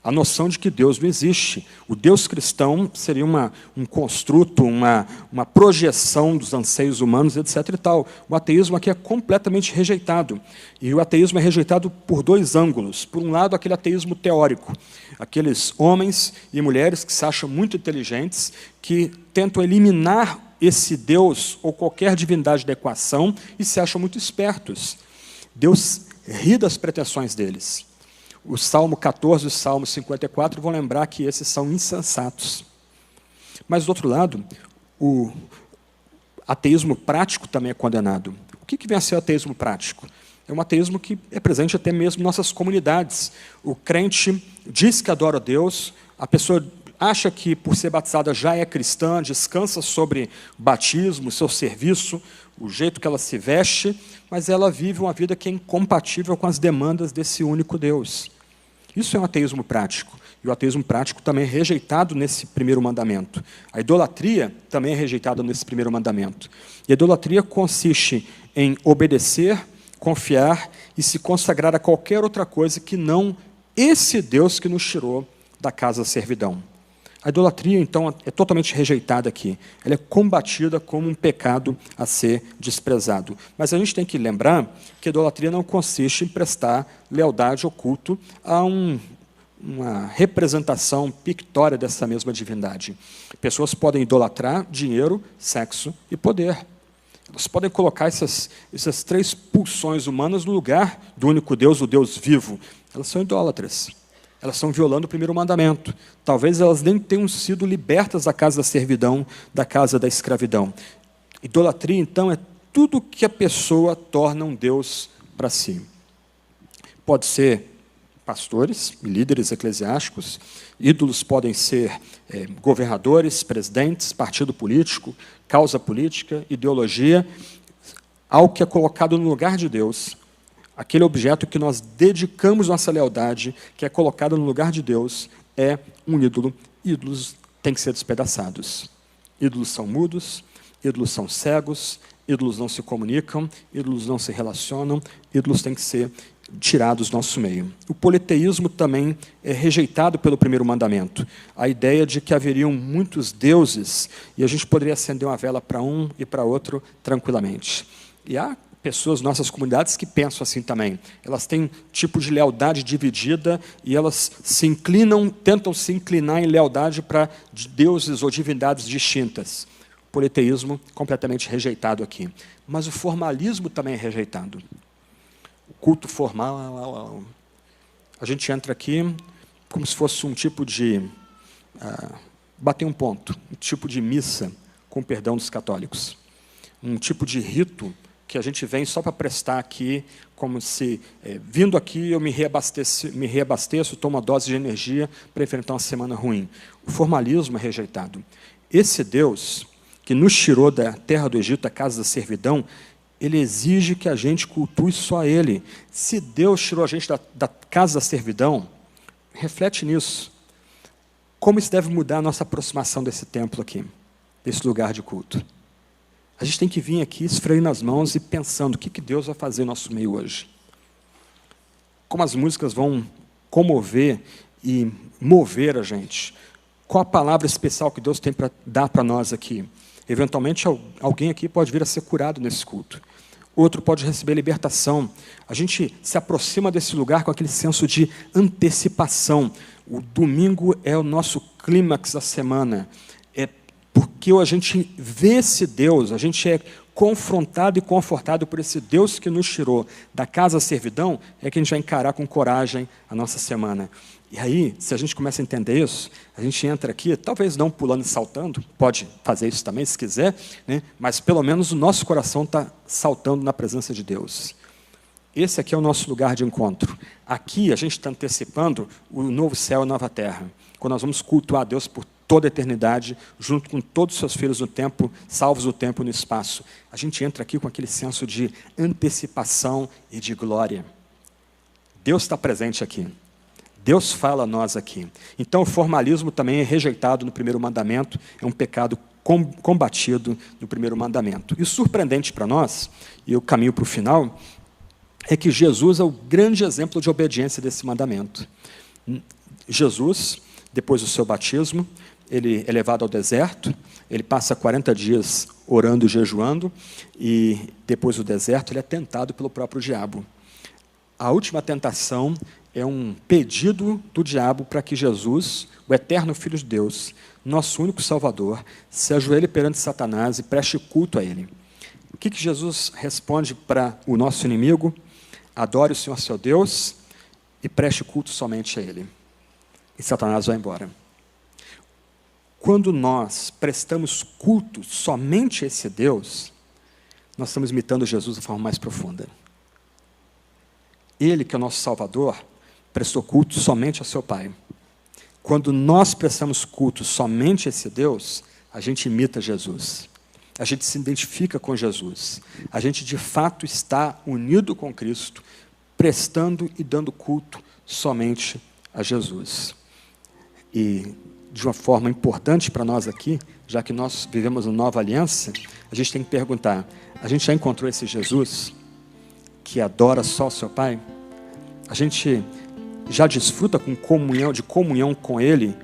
A noção de que Deus não existe. O Deus cristão seria um construto, uma projeção dos anseios humanos, etc. e tal. O ateísmo aqui é completamente rejeitado. E o ateísmo é rejeitado por dois ângulos. Por um lado, aquele ateísmo teórico. Aqueles homens e mulheres que se acham muito inteligentes, que tentam eliminar esse Deus ou qualquer divindade da equação e se acham muito espertos. Deus ri das pretensões deles. O Salmo 14 e o Salmo 54 vão lembrar que esses são insensatos. Mas, do outro lado, o ateísmo prático também é condenado. O que vem a ser o ateísmo prático? É um ateísmo que é presente até mesmo em nossas comunidades. O crente diz que adora a Deus, a pessoa acha que, por ser batizada, já é cristã, descansa sobre o batismo, o seu serviço, o jeito que ela se veste, mas ela vive uma vida que é incompatível com as demandas desse único Deus. Isso é um ateísmo prático. E o ateísmo prático também é rejeitado nesse primeiro mandamento. A idolatria também é rejeitada nesse primeiro mandamento. E a idolatria consiste em obedecer, confiar e se consagrar a qualquer outra coisa que não esse Deus que nos tirou da casa da servidão. A idolatria, então, é totalmente rejeitada aqui. Ela é combatida como um pecado a ser desprezado. Mas a gente tem que lembrar que a idolatria não consiste em prestar lealdade ou culto a uma representação pictória dessa mesma divindade. Pessoas podem idolatrar dinheiro, sexo e poder. Elas podem colocar essas três pulsões humanas no lugar do único Deus, o Deus vivo. Elas são idólatras. Elas estão violando o primeiro mandamento. Talvez elas nem tenham sido libertas da casa da servidão, da casa da escravidão. Idolatria, então, é tudo que a pessoa torna um Deus para si. Pode ser pastores e líderes eclesiásticos, ídolos podem ser governadores, presidentes, partido político, causa política, ideologia, algo que é colocado no lugar de Deus. Aquele objeto que nós dedicamos nossa lealdade, que é colocado no lugar de Deus, é um ídolo. Ídolos têm que ser despedaçados. Ídolos são mudos, ídolos são cegos, ídolos não se comunicam, ídolos não se relacionam, ídolos têm que ser tirados do nosso meio. O politeísmo também é rejeitado pelo primeiro mandamento. A ideia de que haveriam muitos deuses e a gente poderia acender uma vela para um e para outro tranquilamente. E há pessoas, nossas comunidades, que pensam assim também. Elas têm tipo de lealdade dividida e elas se inclinam, tentam se inclinar em lealdade para deuses ou divindades distintas. O politeísmo completamente rejeitado aqui. Mas o formalismo também é rejeitado. O culto formal, a gente entra aqui como se fosse um tipo de bater um ponto, um tipo de missa, com perdão dos católicos. Um tipo de rito que a gente vem só para prestar aqui, como se, vindo aqui, eu me reabasteço, tomo uma dose de energia para enfrentar uma semana ruim. O formalismo é rejeitado. Esse Deus, que nos tirou da terra do Egito, da casa da servidão, ele exige que a gente cultue só Ele. Se Deus tirou a gente da casa da servidão, reflete nisso. Como isso deve mudar a nossa aproximação desse templo aqui, desse lugar de culto? A gente tem que vir aqui esfreando as mãos e pensando o que Deus vai fazer no nosso meio hoje. Como as músicas vão comover e mover a gente. Qual a palavra especial que Deus tem para dar para nós aqui? Eventualmente, alguém aqui pode vir a ser curado nesse culto. Outro pode receber libertação. A gente se aproxima desse lugar com aquele senso de antecipação. O domingo é o nosso clímax da semana. Porque a gente vê esse Deus, a gente é confrontado e confortado por esse Deus que nos tirou da casa da servidão, é que a gente vai encarar com coragem a nossa semana. E aí, se a gente começa a entender isso, a gente entra aqui, talvez não pulando e saltando, pode fazer isso também se quiser, né? Mas pelo menos o nosso coração está saltando na presença de Deus. Esse aqui é o nosso lugar de encontro. Aqui a gente está antecipando o novo céu e a nova terra, quando nós vamos cultuar a Deus por toda a eternidade, junto com todos os seus filhos no tempo, salvos no tempo e no espaço. A gente entra aqui com aquele senso de antecipação e de glória. Deus está presente aqui. Deus fala a nós aqui. Então o formalismo também é rejeitado no primeiro mandamento, é um pecado combatido no primeiro mandamento. E o surpreendente para nós, e eu caminho para o final, é que Jesus é o grande exemplo de obediência desse mandamento. Jesus, depois do seu batismo, ele é levado ao deserto, ele passa 40 dias orando e jejuando, e depois do deserto ele é tentado pelo próprio diabo. A última tentação é um pedido do diabo para que Jesus, o eterno Filho de Deus, nosso único Salvador, se ajoelhe perante Satanás e preste culto a ele. O que Jesus responde para o nosso inimigo? Adore o Senhor seu Deus e preste culto somente a ele. E Satanás vai embora. Quando nós prestamos culto somente a esse Deus, nós estamos imitando Jesus de forma mais profunda. Ele, que é o nosso Salvador, prestou culto somente a seu Pai. Quando nós prestamos culto somente a esse Deus, a gente imita Jesus. A gente se identifica com Jesus. A gente, de fato, está unido com Cristo, prestando e dando culto somente a Jesus. E, de uma forma importante para nós aqui, já que nós vivemos uma nova aliança, a gente tem que perguntar, a gente já encontrou esse Jesus que adora só o seu Pai? A gente já desfruta de comunhão com Ele,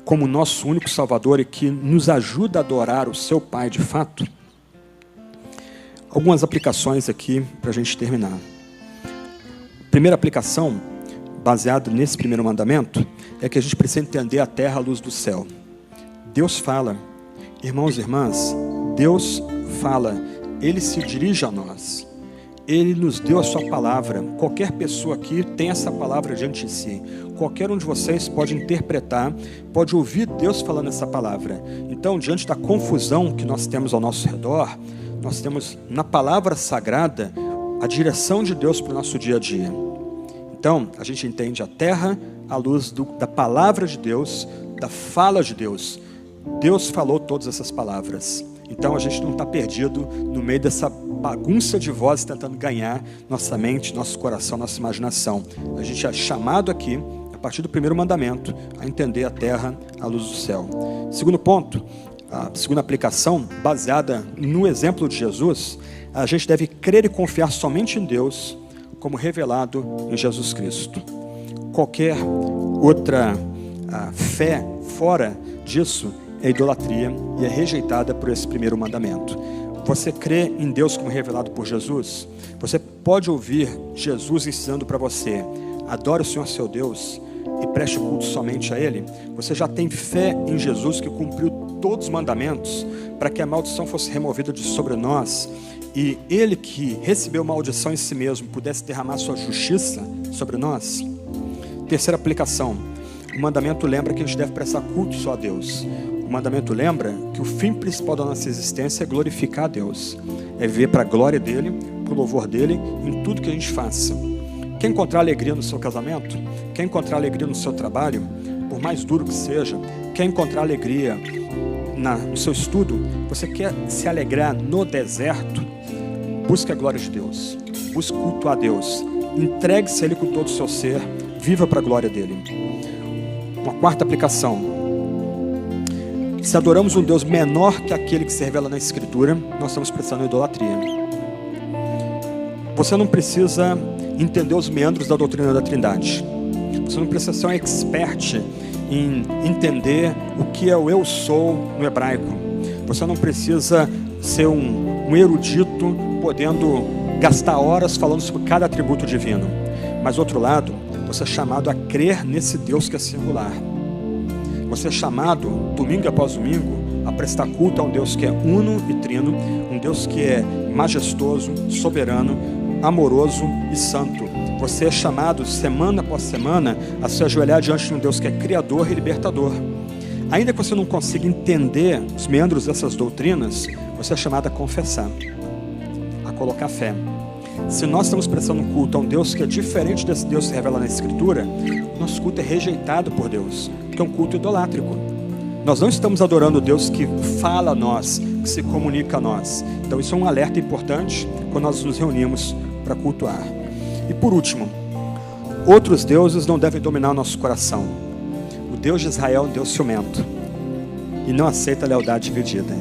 como nosso único Salvador e que nos ajuda a adorar o seu Pai de fato? Algumas aplicações aqui para a gente terminar. Primeira aplicação, baseada nesse primeiro mandamento, é que a gente precisa entender a terra à luz do céu. Deus fala, irmãos e irmãs, Deus fala, Ele se dirige a nós. Ele nos deu a sua palavra. Qualquer pessoa aqui tem essa palavra diante de si. Qualquer um de vocês pode interpretar, pode ouvir Deus falando essa palavra. Então, diante da confusão que nós temos ao nosso redor, nós temos na palavra sagrada a direção de Deus para o nosso dia a dia. Então, a gente entende a terra à luz da palavra de Deus, da fala de Deus. Deus falou todas essas palavras. Então, a gente não está perdido no meio dessa bagunça de vozes tentando ganhar nossa mente, nosso coração, nossa imaginação. A gente é chamado aqui, a partir do primeiro mandamento, a entender a terra à luz do céu. Segundo ponto, a segunda aplicação, baseada no exemplo de Jesus, a gente deve crer e confiar somente em Deus, como revelado em Jesus Cristo. Qualquer outra fé fora disso é idolatria e é rejeitada por esse primeiro mandamento. Você crê em Deus como revelado por Jesus? Você pode ouvir Jesus ensinando para você, adore o Senhor seu Deus e preste culto somente a Ele? Você já tem fé em Jesus que cumpriu todos os mandamentos para que a maldição fosse removida de sobre nós e Ele que recebeu maldição em si mesmo pudesse derramar sua justiça sobre nós? Terceira aplicação, o mandamento lembra que a gente deve prestar culto só a Deus. O mandamento lembra que o fim principal da nossa existência é glorificar a Deus. É viver para a glória dEle, para o louvor dEle, em tudo que a gente faça. Quer encontrar alegria no seu casamento? Quer encontrar alegria no seu trabalho? Por mais duro que seja. Quer encontrar alegria no seu estudo? Você quer se alegrar no deserto? Busque a glória de Deus. Busque culto a Deus. Entregue-se a Ele com todo o seu ser. Viva para a glória dEle. Uma quarta aplicação. Se adoramos um Deus menor que aquele que se revela na Escritura, nós estamos prestando idolatria. Você não precisa entender os meandros da doutrina da Trindade. Você não precisa ser um expert em entender o que é o eu sou no hebraico. Você não precisa ser um erudito podendo gastar horas falando sobre cada atributo divino. Mas, do outro lado, você é chamado a crer nesse Deus que é singular. Você é chamado, domingo após domingo, a prestar culto a um Deus que é uno e trino, um Deus que é majestoso, soberano, amoroso e santo. Você é chamado, semana após semana, a se ajoelhar diante de um Deus que é criador e libertador. Ainda que você não consiga entender os meandros dessas doutrinas, você é chamado a confessar, a colocar fé. Se nós estamos prestando culto a um Deus que é diferente desse Deus que se revela na Escritura, nosso culto é rejeitado por Deus, porque é um culto idolátrico. Nós não estamos adorando o Deus que fala a nós, que se comunica a nós. Então isso é um alerta importante quando nós nos reunimos para cultuar. E por último, outros deuses não devem dominar o nosso coração. O Deus de Israel é um Deus ciumento e não aceita lealdade dividida.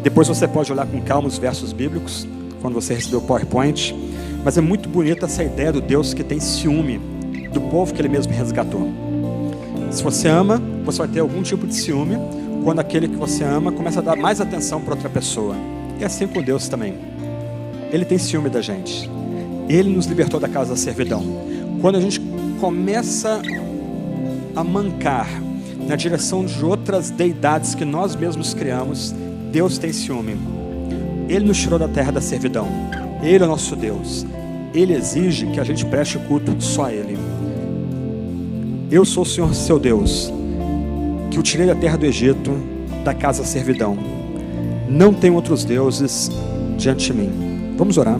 Depois você pode olhar com calma os versos bíblicos, quando você receber o PowerPoint, mas é muito bonita essa ideia do Deus que tem ciúme do povo que Ele mesmo resgatou. Se você ama, você vai ter algum tipo de ciúme quando aquele que você ama começa a dar mais atenção para outra pessoa. É assim com Deus também. Ele tem ciúme da gente. Ele nos libertou da casa da servidão. Quando a gente começa a mancar na direção de outras deidades que nós mesmos criamos, Deus tem ciúme. Ele nos tirou da terra da servidão. Ele é o nosso Deus. Ele exige que a gente preste culto só a Ele. Eu sou o Senhor seu Deus, que o tirei da terra do Egito, da casa da servidão. Não tem outros deuses diante de mim. Vamos orar.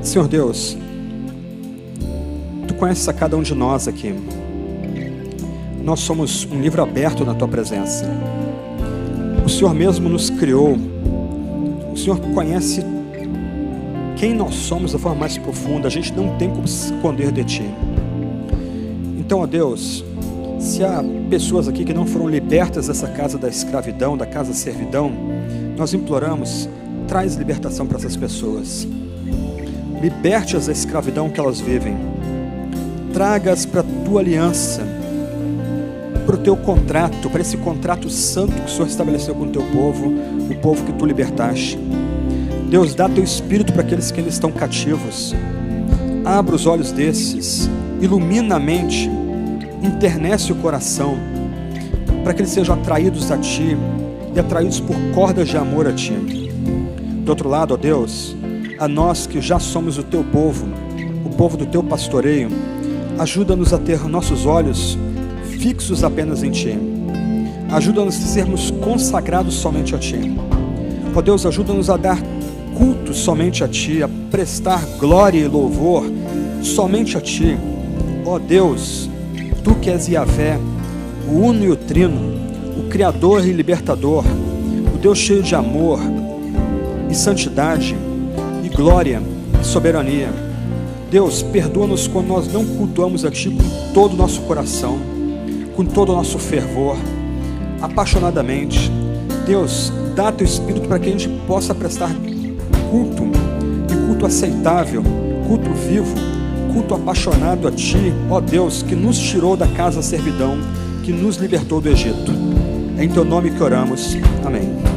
Senhor Deus, Tu conheces a cada um de nós aqui. Nós somos um livro aberto na Tua presença. O Senhor mesmo nos criou. O Senhor conhece quem nós somos da forma mais profunda. A gente não tem como se esconder de Ti. Então, ó Deus, se há pessoas aqui que não foram libertas dessa casa da escravidão, da casa da servidão, nós imploramos, traz libertação para essas pessoas. Liberte-as da escravidão que elas vivem. Traga-as para a Tua aliança, para o Teu contrato, para esse contrato santo que o Senhor estabeleceu com o Teu povo, o povo que Tu libertaste. Deus, dá Teu Espírito para aqueles que ainda estão cativos. Abra os olhos desses, ilumina a mente, enternece o coração, para que eles sejam atraídos a Ti e atraídos por cordas de amor a Ti. Do outro lado, ó Deus, a nós que já somos o Teu povo, o povo do Teu pastoreio, ajuda-nos a ter nossos olhos fixos apenas em Ti. Ajuda-nos a sermos consagrados somente a Ti. Ó Deus, ajuda-nos a dar culto somente a Ti, a prestar glória e louvor somente a Ti. Ó Deus, Tu que és Yahvé, o uno e o trino, o Criador e libertador, o Deus cheio de amor e santidade e glória e soberania. Deus, perdoa-nos quando nós não cultuamos a Ti com todo o nosso coração, com todo o nosso fervor, apaixonadamente. Deus, dá Teu Espírito para que a gente possa prestar culto, e culto aceitável, culto vivo, culto apaixonado a Ti, ó Deus, que nos tirou da casa da servidão, que nos libertou do Egito. É em Teu nome que oramos. Amém.